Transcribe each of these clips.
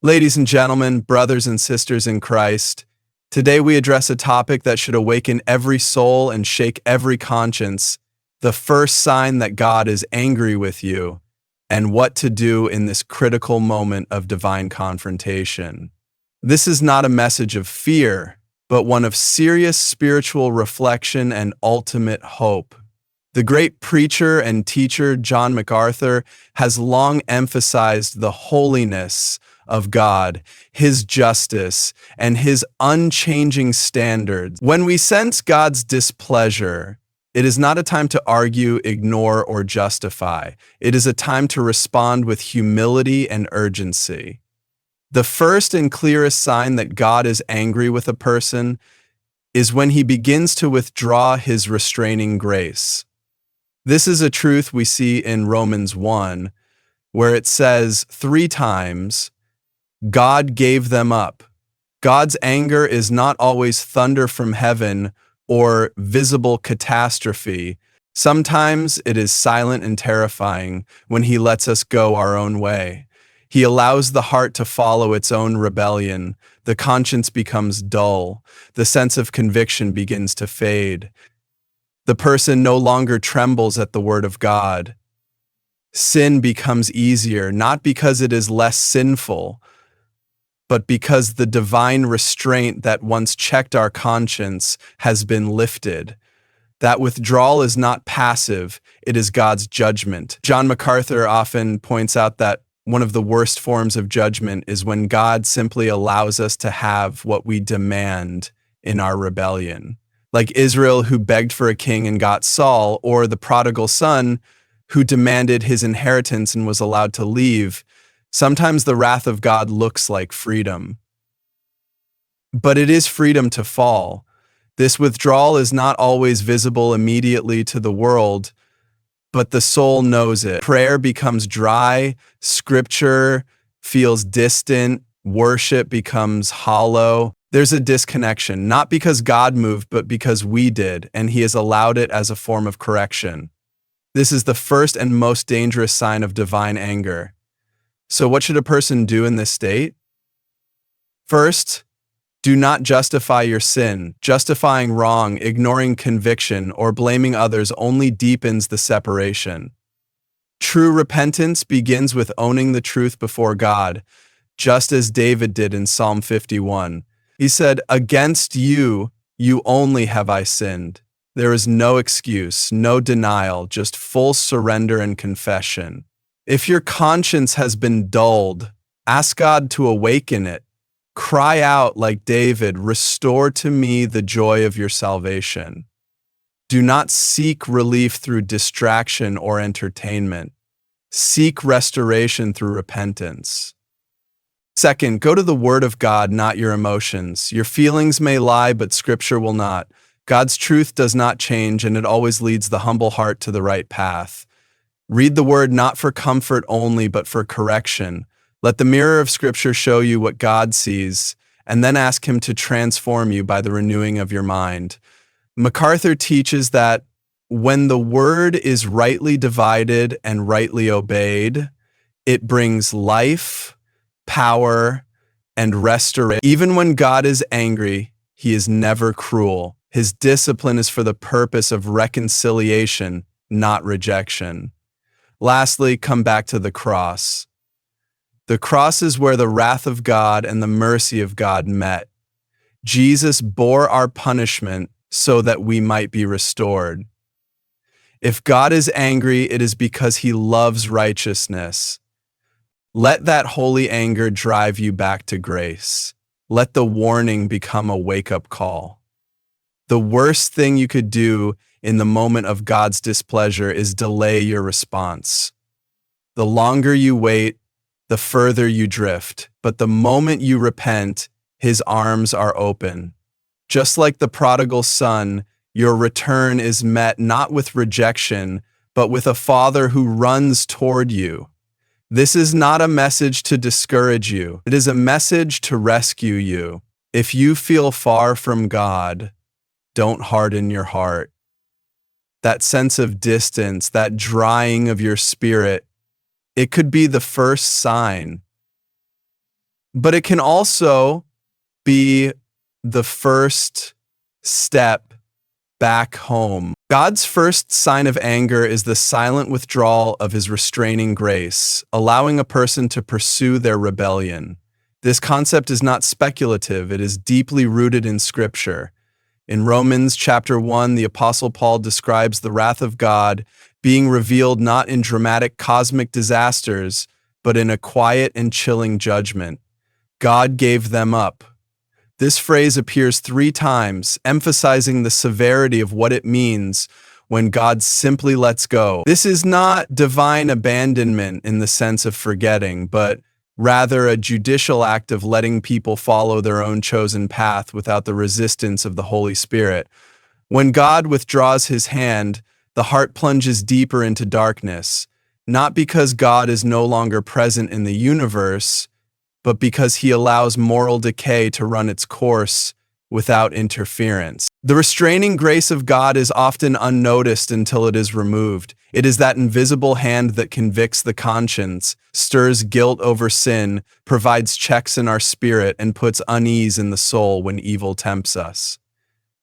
Ladies and gentlemen, brothers and sisters in Christ, today we address a topic that should awaken every soul and shake every conscience, the first sign that God is angry with you, and what to do in this critical moment of divine confrontation. This is not a message of fear, but one of serious spiritual reflection and ultimate hope. The great preacher and teacher John MacArthur has long emphasized the holiness of God, His justice, and His unchanging standards. When we sense God's displeasure, it is not a time to argue, ignore, or justify. It is a time to respond with humility and urgency. The first and clearest sign that God is angry with a person is when He begins to withdraw His restraining grace. This is a truth we see in Romans 1, where it says 3 times, God gave them up. God's anger is not always thunder from heaven or visible catastrophe. Sometimes it is silent and terrifying when He lets us go our own way. He allows the heart to follow its own rebellion. The conscience becomes dull. The sense of conviction begins to fade. The person no longer trembles at the word of God. Sin becomes easier, not because it is less sinful, but because the divine restraint that once checked our conscience has been lifted. That withdrawal is not passive, it is God's judgment. John MacArthur often points out that one of the worst forms of judgment is when God simply allows us to have what we demand in our rebellion. Like Israel, who begged for a king and got Saul, or the prodigal son who demanded his inheritance and was allowed to leave. Sometimes the wrath of God looks like freedom. But it is freedom to fall. This withdrawal is not always visible immediately to the world, but the soul knows it. Prayer becomes dry, scripture feels distant, worship becomes hollow. There's a disconnection, not because God moved, but because we did, and He has allowed it as a form of correction. This is the first and most dangerous sign of divine anger. So what should a person do in this state? First, do not justify your sin. Justifying wrong, ignoring conviction, or blaming others only deepens the separation. True repentance begins with owning the truth before God, just as David did in Psalm 51. He said, "Against you, you only have I sinned." There is no excuse, no denial, just full surrender and confession. If your conscience has been dulled, ask God to awaken it. Cry out like David, "Restore to me the joy of your salvation." Do not seek relief through distraction or entertainment. Seek restoration through repentance. Second, go to the Word of God, not your emotions. Your feelings may lie, but Scripture will not. God's truth does not change, and it always leads the humble heart to the right path. Read the Word not for comfort only, but for correction. Let the mirror of Scripture show you what God sees, and then ask Him to transform you by the renewing of your mind. MacArthur teaches that when the Word is rightly divided and rightly obeyed, it brings life, power, and restoration. Even when God is angry, He is never cruel. His discipline is for the purpose of reconciliation, not rejection. Lastly, come back to the cross. The cross is where the wrath of God and the mercy of God met. Jesus bore our punishment so that we might be restored. If God is angry, it is because He loves righteousness. Let that holy anger drive you back to grace. Let the warning become a wake-up call. The worst thing you could do in the moment of God's displeasure is delay your response. The longer you wait, the further you drift. But the moment you repent, His arms are open. Just like the prodigal son, your return is met not with rejection, but with a Father who runs toward you. This is not a message to discourage you. It is a message to rescue you. If you feel far from God, don't harden your heart. That sense of distance, that drying of your spirit, it could be the first sign. But it can also be the first step back home. God's first sign of anger is the silent withdrawal of his restraining grace, allowing a person to pursue their rebellion. This concept is not speculative, it is deeply rooted in Scripture. In Romans chapter 1, the Apostle Paul describes the wrath of God being revealed not in dramatic cosmic disasters, but in a quiet and chilling judgment. God gave them up. This phrase appears 3 times, emphasizing the severity of what it means when God simply lets go. This is not divine abandonment in the sense of forgetting, but rather a judicial act of letting people follow their own chosen path without the resistance of the Holy Spirit. When God withdraws his hand, the heart plunges deeper into darkness, not because God is no longer present in the universe, but because he allows moral decay to run its course without interference. The restraining grace of God is often unnoticed until it is removed. It is that invisible hand that convicts the conscience, stirs guilt over sin, provides checks in our spirit, and puts unease in the soul when evil tempts us.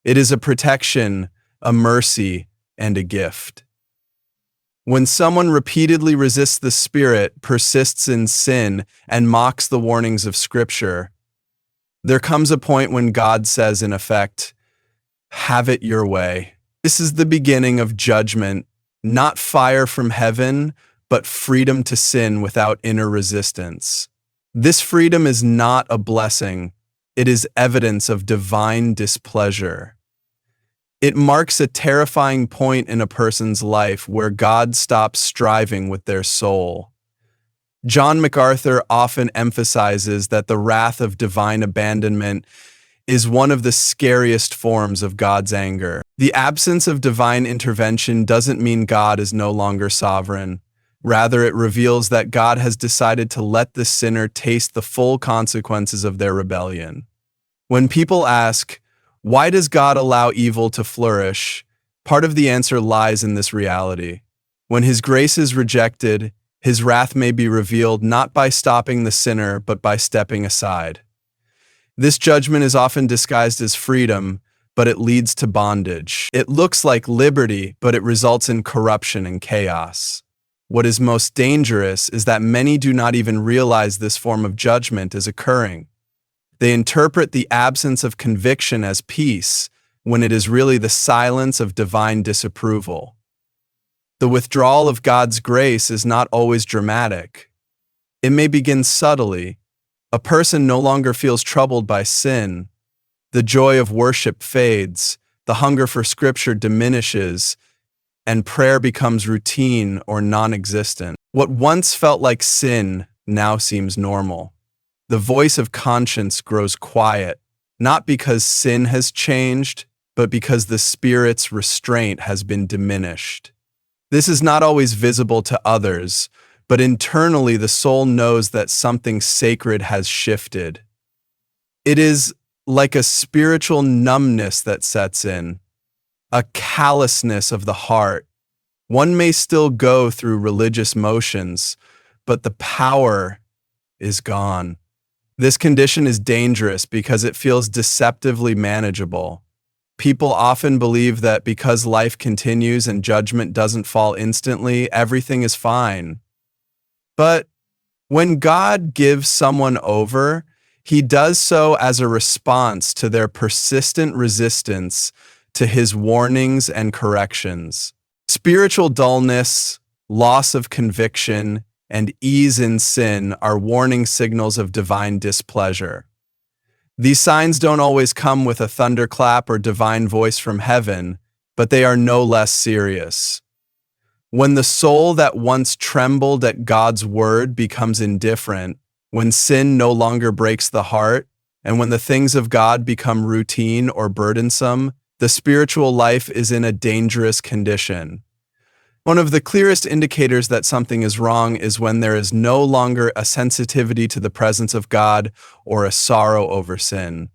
It is a protection, a mercy, and a gift. When someone repeatedly resists the Spirit, persists in sin, and mocks the warnings of Scripture, there comes a point when God says, in effect, "Have it your way." This is the beginning of judgment, not fire from heaven, but freedom to sin without inner resistance. This freedom is not a blessing. It is evidence of divine displeasure. It marks a terrifying point in a person's life where God stops striving with their soul. John MacArthur often emphasizes that the wrath of divine abandonment is one of the scariest forms of God's anger. The absence of divine intervention doesn't mean God is no longer sovereign. Rather, it reveals that God has decided to let the sinner taste the full consequences of their rebellion. When people ask, "Why does God allow evil to flourish?" part of the answer lies in this reality. When his grace is rejected, his wrath may be revealed not by stopping the sinner, but by stepping aside. This judgment is often disguised as freedom, but it leads to bondage. It looks like liberty, but it results in corruption and chaos. What is most dangerous is that many do not even realize this form of judgment is occurring. They interpret the absence of conviction as peace, when it is really the silence of divine disapproval. The withdrawal of God's grace is not always dramatic. It may begin subtly. A person no longer feels troubled by sin. The joy of worship fades, the hunger for Scripture diminishes, and prayer becomes routine or non-existent. What once felt like sin now seems normal. The voice of conscience grows quiet, not because sin has changed, but because the Spirit's restraint has been diminished. This is not always visible to others, but internally the soul knows that something sacred has shifted. It is like a spiritual numbness that sets in, a callousness of the heart. One may still go through religious motions, but the power is gone. This condition is dangerous because it feels deceptively manageable. People often believe that because life continues and judgment doesn't fall instantly, everything is fine. But when God gives someone over, he does so as a response to their persistent resistance to his warnings and corrections. Spiritual dullness, loss of conviction, and ease in sin are warning signals of divine displeasure. These signs don't always come with a thunderclap or divine voice from heaven, but they are no less serious. When the soul that once trembled at God's word becomes indifferent, when sin no longer breaks the heart, and when the things of God become routine or burdensome, the spiritual life is in a dangerous condition. One of the clearest indicators that something is wrong is when there is no longer a sensitivity to the presence of God or a sorrow over sin.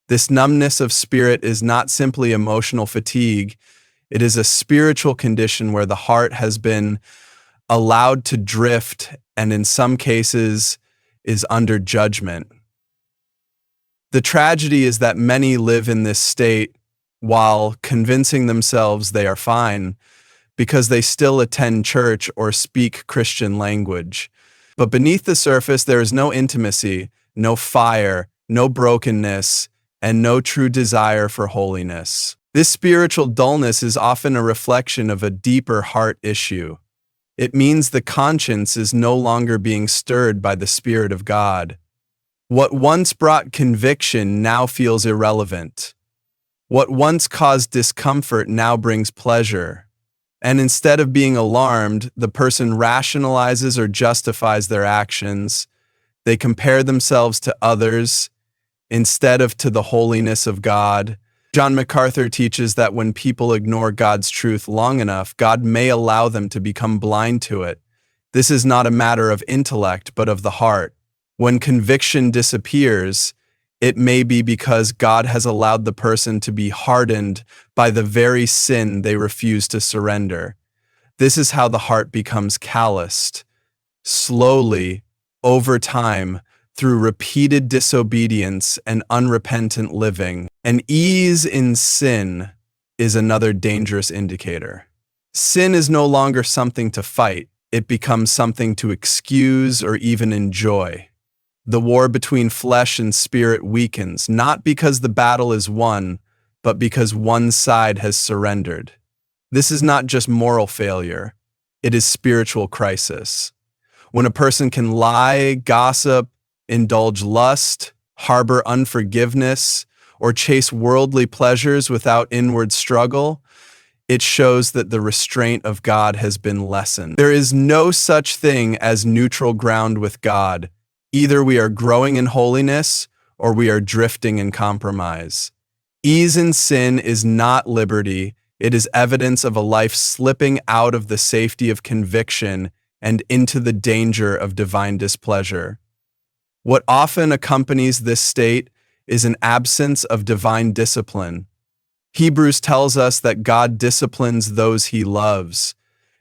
This numbness of spirit is not simply emotional fatigue. It is a spiritual condition where the heart has been allowed to drift and in some cases is under judgment. The tragedy is that many live in this state while convincing themselves they are fine because they still attend church or speak Christian language. But beneath the surface, there is no intimacy, no fire, no brokenness, and no true desire for holiness. This spiritual dullness is often a reflection of a deeper heart issue. It means the conscience is no longer being stirred by the Spirit of God. What once brought conviction now feels irrelevant. What once caused discomfort now brings pleasure. And instead of being alarmed, the person rationalizes or justifies their actions. They compare themselves to others instead of to the holiness of God. John MacArthur teaches that when people ignore God's truth long enough, God may allow them to become blind to it. This is not a matter of intellect, but of the heart. When conviction disappears, it may be because God has allowed the person to be hardened by the very sin they refuse to surrender. This is how the heart becomes calloused. Slowly, over time, through repeated disobedience and unrepentant living. An ease in sin is another dangerous indicator. Sin is no longer something to fight. It becomes something to excuse or even enjoy. The war between flesh and spirit weakens, not because the battle is won, but because one side has surrendered. This is not just moral failure. It is spiritual crisis. When a person can lie, gossip, indulge lust, harbor unforgiveness, or chase worldly pleasures without inward struggle, it shows that the restraint of God has been lessened. There is no such thing as neutral ground with God. Either we are growing in holiness or we are drifting in compromise. Ease in sin is not liberty. It is evidence of a life slipping out of the safety of conviction and into the danger of divine displeasure. What often accompanies this state is an absence of divine discipline. Hebrews tells us that God disciplines those he loves,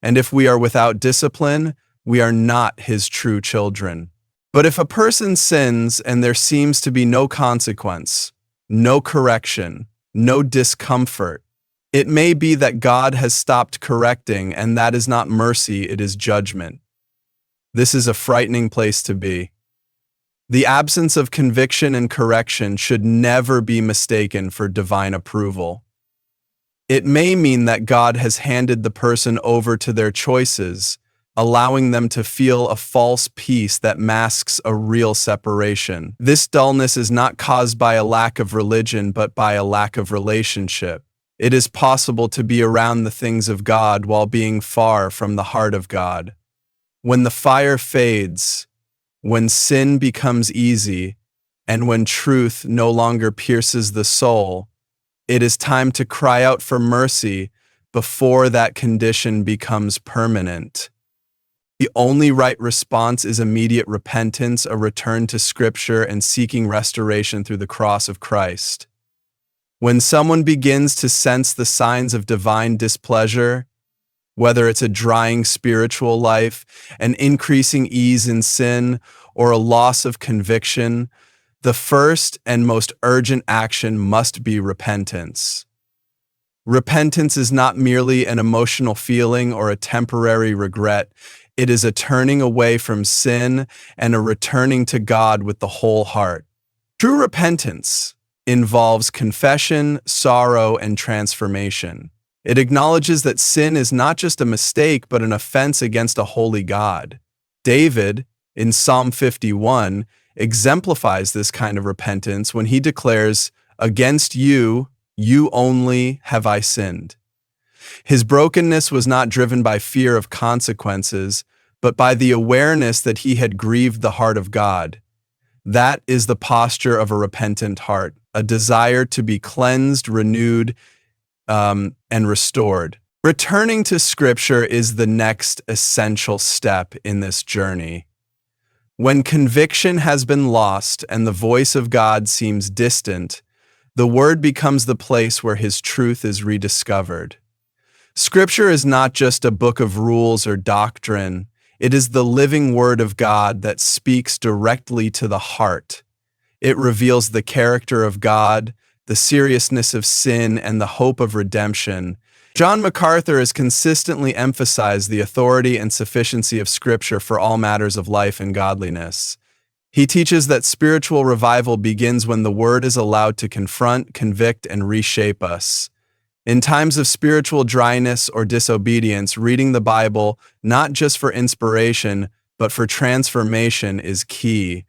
and if we are without discipline, we are not his true children. But if a person sins and there seems to be no consequence, no correction, no discomfort, it may be that God has stopped correcting, and that is not mercy, it is judgment. This is a frightening place to be. The absence of conviction and correction should never be mistaken for divine approval. It may mean that God has handed the person over to their choices, allowing them to feel a false peace that masks a real separation. This dullness is not caused by a lack of religion, but by a lack of relationship. It is possible to be around the things of God while being far from the heart of God. When the fire fades, when sin becomes easy, and when truth no longer pierces the soul, it is time to cry out for mercy before that condition becomes permanent. The only right response is immediate repentance, a return to Scripture, and seeking restoration through the cross of Christ. When someone begins to sense the signs of divine displeasure, whether it's a drying spiritual life, an increasing ease in sin, or a loss of conviction, the first and most urgent action must be repentance. Repentance is not merely an emotional feeling or a temporary regret. It is a turning away from sin and a returning to God with the whole heart. True repentance involves confession, sorrow, and transformation. It acknowledges that sin is not just a mistake, but an offense against a holy God. David, in Psalm 51, exemplifies this kind of repentance when he declares, "Against you, you only have I sinned." His brokenness was not driven by fear of consequences, but by the awareness that he had grieved the heart of God. That is the posture of a repentant heart, a desire to be cleansed, renewed, and restored. Returning to Scripture is the next essential step in this journey. When conviction has been lost and the voice of God seems distant, the Word becomes the place where His truth is rediscovered. Scripture is not just a book of rules or doctrine. It is the living Word of God that speaks directly to the heart. It reveals the character of God, the seriousness of sin, and the hope of redemption. John MacArthur has consistently emphasized the authority and sufficiency of Scripture for all matters of life and godliness. He teaches that spiritual revival begins when the Word is allowed to confront, convict, and reshape us. In times of spiritual dryness or disobedience, reading the Bible, not just for inspiration, but for transformation, is key.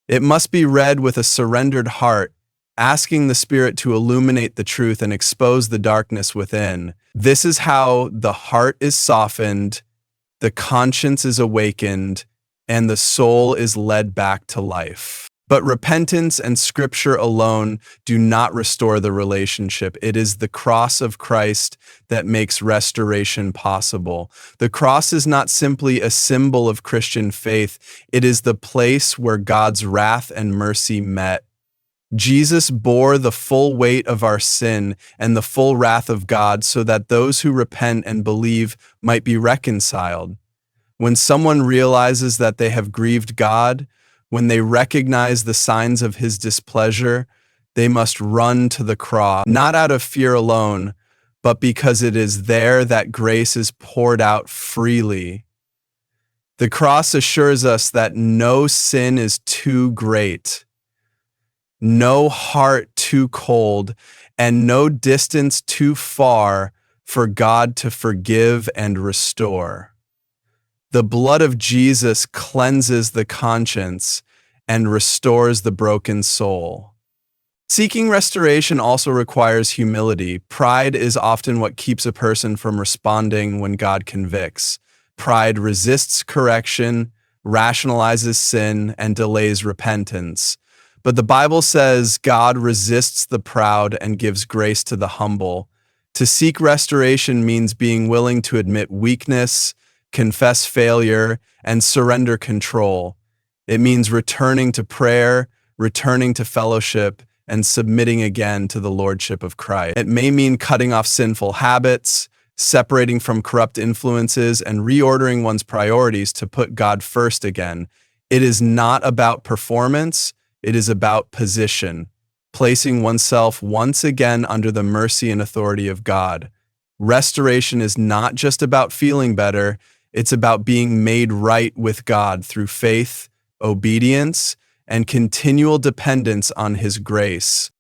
It must be read with a surrendered heart, asking the Spirit to illuminate the truth and expose the darkness within. This is how the heart is softened, the conscience is awakened, and the soul is led back to life. But repentance and Scripture alone do not restore the relationship. It is the cross of Christ that makes restoration possible. The cross is not simply a symbol of Christian faith. It is the place where God's wrath and mercy met. Jesus bore the full weight of our sin and the full wrath of God so that those who repent and believe might be reconciled. When someone realizes that they have grieved God, when they recognize the signs of His displeasure, they must run to the cross, not out of fear alone, but because it is there that grace is poured out freely. The cross assures us that no sin is too great, no heart too cold, and no distance too far for God to forgive and restore. The blood of Jesus cleanses the conscience and restores the broken soul. Seeking restoration also requires humility. Pride is often what keeps a person from responding when God convicts. Pride resists correction, rationalizes sin, and delays repentance. But the Bible says God resists the proud and gives grace to the humble. To seek restoration means being willing to admit weakness, confess failure, and surrender control. It means returning to prayer, returning to fellowship, and submitting again to the Lordship of Christ. It may mean cutting off sinful habits, separating from corrupt influences, and reordering one's priorities to put God first again. It is not about performance, it is about position, placing oneself once again under the mercy and authority of God. Restoration is not just about feeling better, it's about being made right with God through faith, obedience, and continual dependence on His grace.